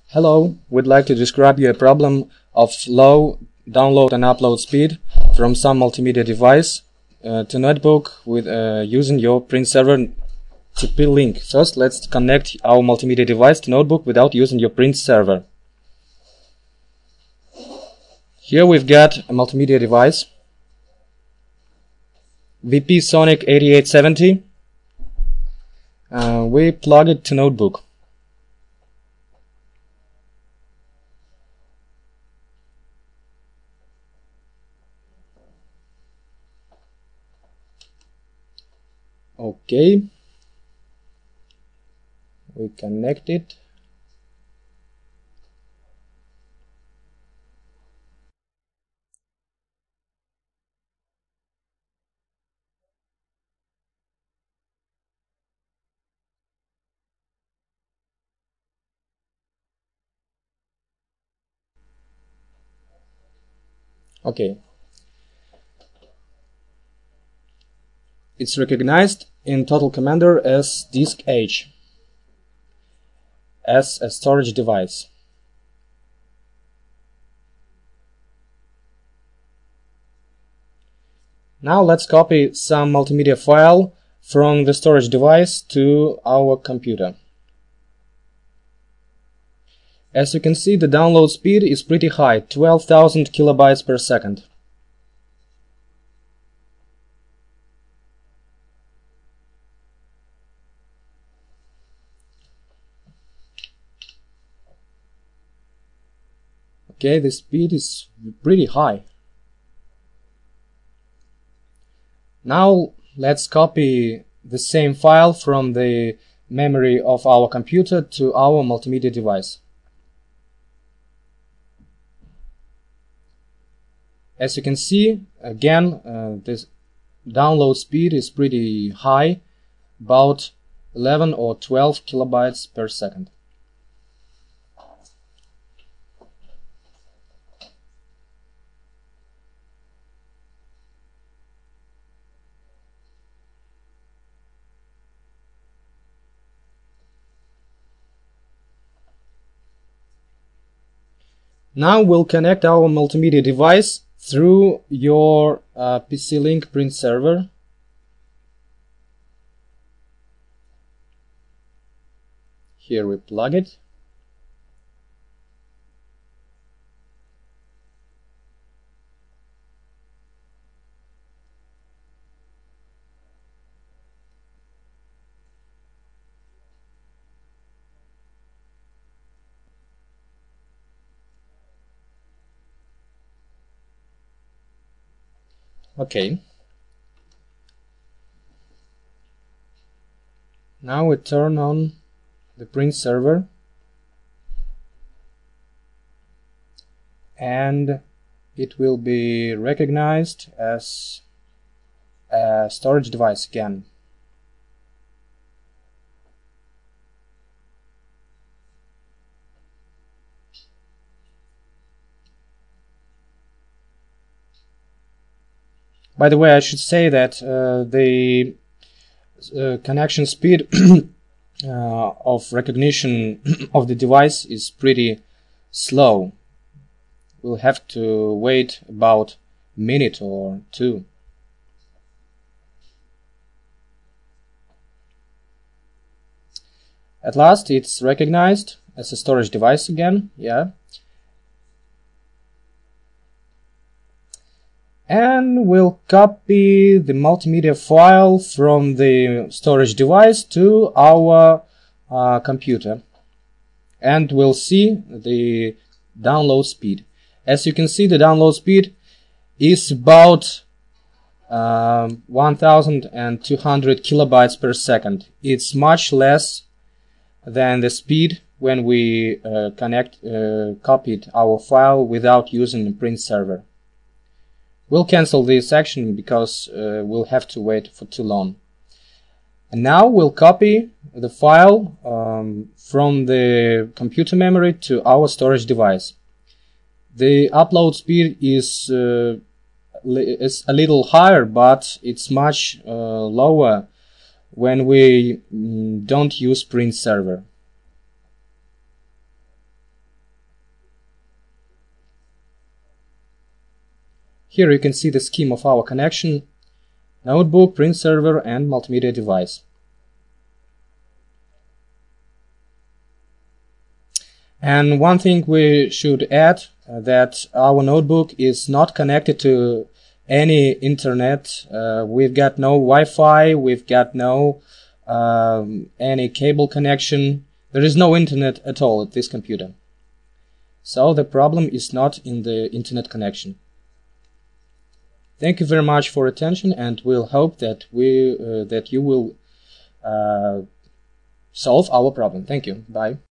Hello, we'd like to describe you a problem of low download and upload speed from some multimedia device to notebook with using your print server TP link. First, let's connect our multimedia device to notebook without using your print server. Here we've got a multimedia device, VP Sonic 8870. We plug it to notebook. Okay, we connect it. Okay, it's recognized in Total Commander as disk H, as a storage device. Now let's copy some multimedia file from the storage device to our computer. As you can see, the download speed is pretty high, 12,000 kilobytes per second. Okay, the speed is pretty high. Now let's copy the same file from the memory of our computer to our multimedia device. As you can see, again, this download speed is pretty high, about 11 or 12 kilobytes per second. Now we'll connect our multimedia device through your PC Link print server. Here we plug it. Okay. Now we turn on the print server and it will be recognized as a storage device again. By the way, I should say that the connection speed of recognition of the device is pretty slow. We'll have to wait about a minute or two. At last, it's recognized as a storage device again. Yeah. And we'll copy the multimedia file from the storage device to our computer, and we'll see the download speed. As you can see, the download speed is about 1200 kilobytes per second. It's much less than the speed when we copied our file without using the print server. We'll cancel this action because we'll have to wait for too long. And now we'll copy the file from the computer memory to our storage device. The upload speed is a little higher, but it's much lower when we don't use print server. Here you can see the scheme of our connection: notebook, print server, and multimedia device. And one thing we should add, that our notebook is not connected to any internet. We've got no Wi-Fi, we've got no any cable connection. There is no internet at all at this computer. So the problem is not in the internet connection. Thank you very much for attention, and we'll hope that you will solve our problem. Thank you. Bye.